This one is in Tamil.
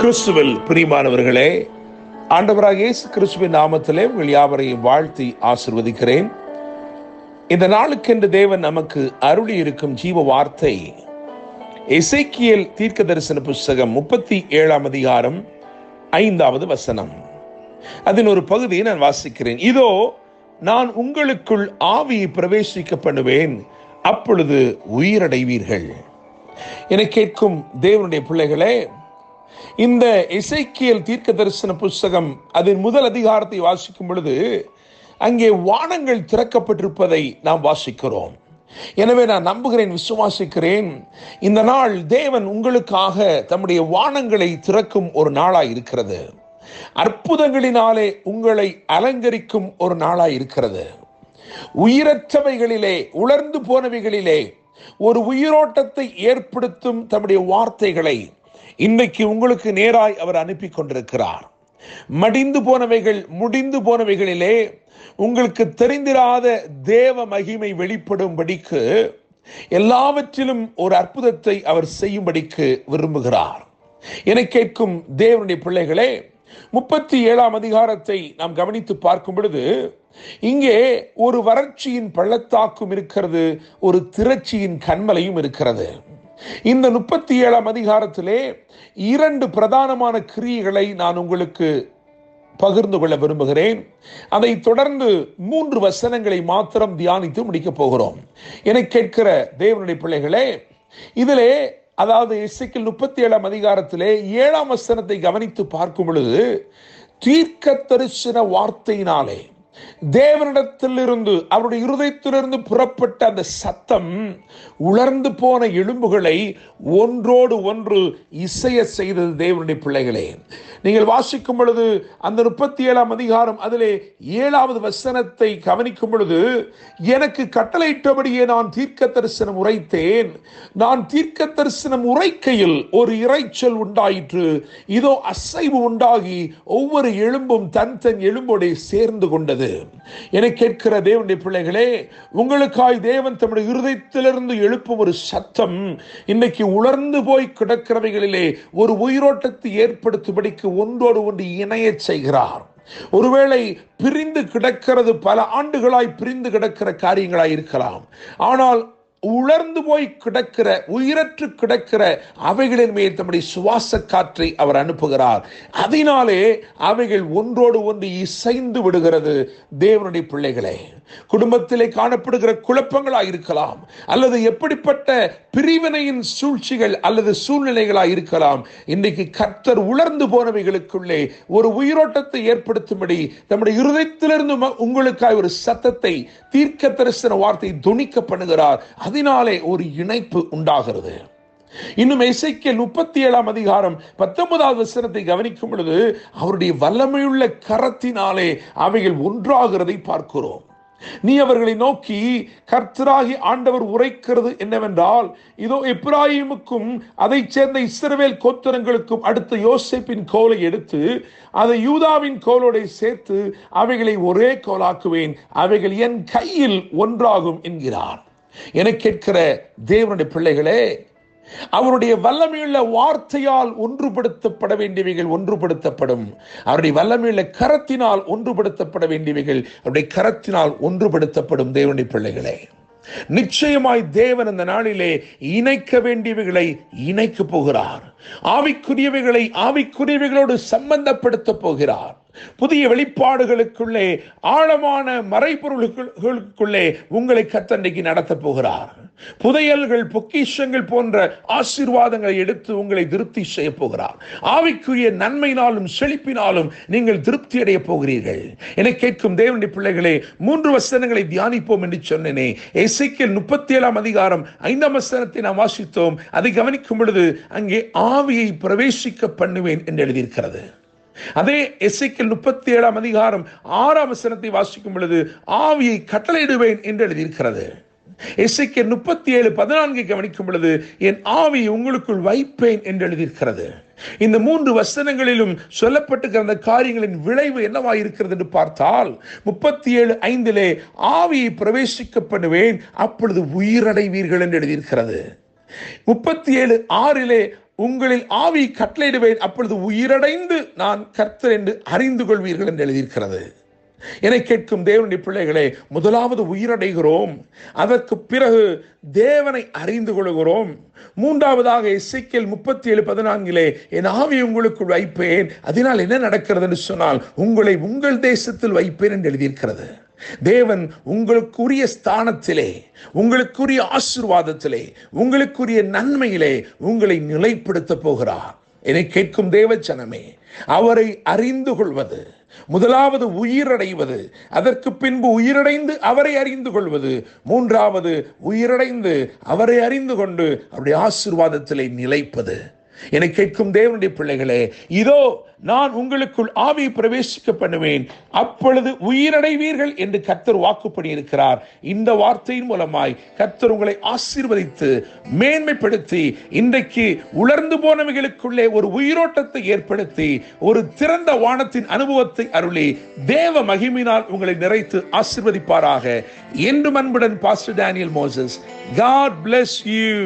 கிறிஸ்துவில் பிரியமானவர்களே, ஆண்டவராகிய இயேசு கிறிஸ்துவின் நாமத்திலே உங்கள் யாவரையும் வாழ்த்தி ஆசீர்வதிக்கிறேன். இந்த நாளுக்கென்று தேவன் நமக்கு அருளி இருக்கும் ஜீவ வார்த்தை எசேக்கியேல் தீர்க்க தரிசன புஸ்தகம் 37ஆம் அதிகாரம் 5வது வசனம். அதன் ஒரு பகுதியை நான் வாசிக்கிறேன். இதோ, நான் உங்களுக்குள் ஆவியை பிரவேசிக்க பண்ணுவேன், அப்பொழுது உயிரடைவீர்கள். என கேட்கும் தேவனுடைய பிள்ளைகளே, இந்த எசேக்கியேல் தீர்க்க தரிசன புஸ்தகம் அதன் முதல் அதிகாரத்தை வாசிக்கும் பொழுது அங்கே வானங்கள் திறக்கப்பட்டிருப்பதை நாம் வாசிக்கிறோம். எனவே நான் நம்புகிறேன், விசுவாசிக்கிறேன், இந்த நாள் தேவன் உங்களுக்காக தம்முடைய வானங்களை திறக்கும் ஒரு நாளாய் இருக்கிறது. அற்புதங்களினாலே உங்களை அலங்கரிக்கும் ஒரு நாளாய் இருக்கிறது. உயிரற்றவைகளிலே, உலர்ந்து போனவைகளிலே ஒரு உயிரோட்டத்தை ஏற்படுத்தும் தம்முடைய வார்த்தைகளை இன்றைக்கு உங்களுக்கு நேராய் அவர் அனுப்பி கொண்டிருக்கிறார். மடிந்து போனவைகள், முடிந்து போனவைகளிலே உங்களுக்கு தெரிந்திராத தேவ மகிமை வெளிப்படும்படிக்கு, எல்லாவற்றிலும் ஒரு அற்புதத்தை அவர் செய்யும்படிக்கு விரும்புகிறார். என கேட்கும் தேவனுடைய பிள்ளைகளே, 37ஆம் அதிகாரத்தை நாம் கவனித்து பார்க்கும் பொழுது இங்கே ஒரு வறட்சியின் பள்ளத்தாக்கும் இருக்கிறது, ஒரு திரட்சியின் கன்மலையும் இருக்கிறது. இந்த 37ஆம் அதிகாரத்திலே 2 பிரதானமான கிரியைகளை நான் உங்களுக்கு பகிர்ந்து கொள்ள விரும்புகிறேன். அதை தொடர்ந்து 3 வசனங்களை மாத்திரம் தியானித்து முடிக்கப் போகிறோம். என கேட்கிற தேவனுடைய பிள்ளைகளே, இதிலே அதாவது எசேக்கியேல் 37ஆம் அதிகாரத்திலே 7ஆம் வசனத்தை கவனித்து பார்க்கும் பொழுது, தீர்க்க தரிசன வார்த்தையினாலே தேவனிடத்திலிருந்து, அவருடைய இருதயத்திலிருந்து புறப்பட்ட அந்த சத்தம் உலர்ந்து போன எலும்புகளை ஒன்றோடு ஒன்று இசைய செய்தது. தேவனுடைய பிள்ளைகளே, நீங்கள் வாசிக்கும் பொழுது அந்த 37ஆம் அதிகாரம் அதிலே 7வது வசனத்தை கவனிக்கும் பொழுது, எனக்கு கட்டளையிட்டபடியே நான் தீர்க்க தரிசனம் உரைத்தேன். நான் தீர்க்க தரிசனம் உரைக்கையில் ஒரு இரைச்சல் உண்டாயிற்று. இதோ, அசைவு உண்டாகி ஒவ்வொரு எலும்பும் தன் தன் எலும்போடு சேர்ந்து கொண்டது. என கேட்கிற தேவனுடைய பிள்ளைகளே, உங்களுக்காய் தேவன் தம்முடைய இருதயத்திலிருந்து எழுப்பும் ஒரு சத்தம் இன்னைக்கு உலர்ந்து போய் கிடக்கிறவைகளிலே ஒரு உயிரோட்டத்தை ஏற்படுத்தும்படிக்கு ஒன்றோடு ஒன்று இணைய செய்கிறார். ஒருவேளை பிரிந்து கிடக்கிறது, பல ஆண்டுகளாய் பிரிந்து கிடக்கிற காரியங்களாய் இருக்கலாம். ஆனால் உலர்ந்து போய் கிடக்கிற, உயிரற்று கிடக்கிற அவைகளின் மேல் தம்முடைய சுவாச காற்றை அவர் அனுப்புகிறார். அதனாலே அவைகள் ஒன்றோடு ஒன்று இசைந்து விடுகிறது. தேவனுடைய பிள்ளைகளே, குடும்பத்திலே காணப்படுகிற குழப்பங்களாய் இருக்கலாம், அல்லது எப்படிப்பட்ட பிரிவினையின் சூழ்ச்சிகள் அல்லது சூழ்நிலைகளாய் இருக்கலாம். இன்றைக்கு கர்த்தர் உலர்ந்து போனவைகளுக்குள்ளே ஒரு உயிரோட்டத்தை ஏற்படுத்தும்படி தம்முடைய இருதயத்திலிருந்து உங்களுக்காய் ஒரு சத்தத்தை, தீர்க்க தரிசன வார்த்தை துணிக்க பண்ணுகிறார். அதனாலே ஒரு இணைப்பு உண்டாகிறது. இன்னும் எசேக்கியேல் 37ஆம் அதிகாரம் 19வது வசனத்தை கவனிக்கும் பொழுது, அவருடைய வல்லமையுள்ள கரத்தினாலே அவைகள் ஒன்றாகிறதை பார்க்கிறோம். நீ அவர்களை நோக்கி, கர்த்தராகி ஆண்டவர் உரைக்கிறது என்னவென்றால், இதோ, எப்பிராயீமுக்கும் அதைச் சேர்ந்த இஸ்ரவேல் கோத்திரங்களுக்கும் அடுத்த யோசேப்பின் கோலை எடுத்து அதை யூதாவின் கோலோட சேர்த்து அவைகளை ஒரே கோலாக்குவேன், அவைகள் என் கையில் ஒன்றாகும் என்கிறார். என கேட்கிற தேவனுடைய பிள்ளைகளே, அவருடைய வல்லமையுள்ள வார்த்தையால் ஒன்றுபடுத்தப்பட வேண்டியவைகள் ஒன்றுபடுத்தப்படும். அவருடைய வல்லமையுள்ள கரத்தினால் ஒன்றுபடுத்தப்பட வேண்டியவைகள் அவருடைய கரத்தினால் ஒன்றுபடுத்தப்படும். தேவனுடைய பிள்ளைகளே, நிச்சயமாய் தேவன் அந்த நாளிலே இணைக்க வேண்டியவைகளை இணைக்க போகிறார். ஆவிக்குரியவைகளை ஆவிக்குரியவைகளோடு சம்பந்தப்படுத்த போகிறார். புதிய வெளிப்பாடுகளுக்குள்ளே, ஆழமான மறைபொருளுக்குள்ளே உங்களை கர்த்தர் நடத்த போகிறார். புதையல்கள், பொக்கிஷங்கள் போன்ற ஆசீர்வாதங்களை எடுத்து உங்களை திருப்தி செய்ய போகிறார். ஆவிக்குரிய நன்மையினாலும் செழிப்பினாலும் நீங்கள் திருப்தி அடைய போகிறீர்கள். என கேட்கும் தேவனுடைய பிள்ளைகளே, 3 வசனங்களை தியானிப்போம் என்று சொன்னேனே. எசேக்கியேல் 37ஆம் அதிகாரம் 5ஆம் வசனத்தை நாம் வாசித்தோம். அதை கவனிக்கும் பொழுது அங்கே ஆவியை பிரவேசிக்க பண்ணுவேன் என்று எழுதியிருக்கிறது. அதே எசேக்கியேல் 37ஆம் அதிகாரம் 6ஆம் வசனத்தை வாசிக்கும் பொழுது ஆவியை கட்டளையிடுவேன் என்று எழுதியிருக்கிறது. எசேக்கியேல் 37:14 கவனிக்கும் பொழுது என் ஆவியை உங்களுக்குள் வைப்பேன் என்று எழுதியிருக்கிறது. இந்த 3 வசனங்களிலும் சொல்லப்பட்டிருக்கிற அந்த காரியங்களின் விளைவு என்னவாயிருக்கிறது என்று பார்த்தால், 37:5 ஆவியை பிரவேசிக்க பண்ணுவேன், அப்பொழுது உயிரடைவீர்கள் என்று எழுதியிருக்கிறது. 37:6 உங்களில் ஆவி கட்டளையிடுவேன், அப்பொழுது உயிரடைந்து நான் கர்த்தர் என்று அறிந்து கொள்வீர்கள் என்று எழுதியிருக்கிறது. என்னை கேட்கும் தேவனுடைய பிள்ளைகளே, முதலாவது உயிரடைகிறோம், அதற்கு பிறகு தேவனை அறிந்து கொள்கிறோம். மூன்றாவதாக எசேக்கியேல் 37:14 என் ஆவி உங்களுக்குள் வைப்பேன், அதனால் என்ன நடக்கிறது என்று சொன்னால் உங்களை உங்கள் தேசத்தில் வைப்பேன் என்று எழுதியிருக்கிறது. தேவன் உங்களுக்குரிய ஸ்தானத்திலே, உங்களுக்குரிய ஆசீர்வாதத்திலே, உங்களுக்குரிய நன்மையிலே உங்களை நிலைப்படுத்த போகிறார். என்னை கேட்கும் தேவ ஜனமே, அவரை அறிந்து கொள்வது, முதலாவது உயிரடைவது, அதற்கு பின்பு உயிரடைந்து அவரை அறிந்து கொள்வது, மூன்றாவது உயிரடைந்து அவரை அறிந்து கொண்டு அவருடைய ஆசீர்வாதத்திலே நிலைப்பது. என்னை கேட்கும் தேவனுடைய பிள்ளைகளே, இதோ நான் உங்களுக்குள் ஆவி பிரவேசிக்க பண்ணுவேன், அப்பொழுது உயிரடைவீர்கள் என்று கர்த்தர் வாக்கு பண்ணியிருக்கிறார். இந்த வார்த்தையின் மூலமாய் கர்த்தர் உங்களை ஆசீர்வதித்து மேன்மைப்படுத்தி இன்றைக்கு உலர்ந்து போனவைகளுக்குள்ளே ஒரு உயிரோட்டத்தை ஏற்படுத்தி ஒரு திறந்த வானத்தின் அனுபவத்தை அருளி தேவ மகிமையினால் உங்களை நிறைத்து ஆசீர்வதிப்பாராக. என்றும் அன்புடன் pastor Daniel Moses. God bless you.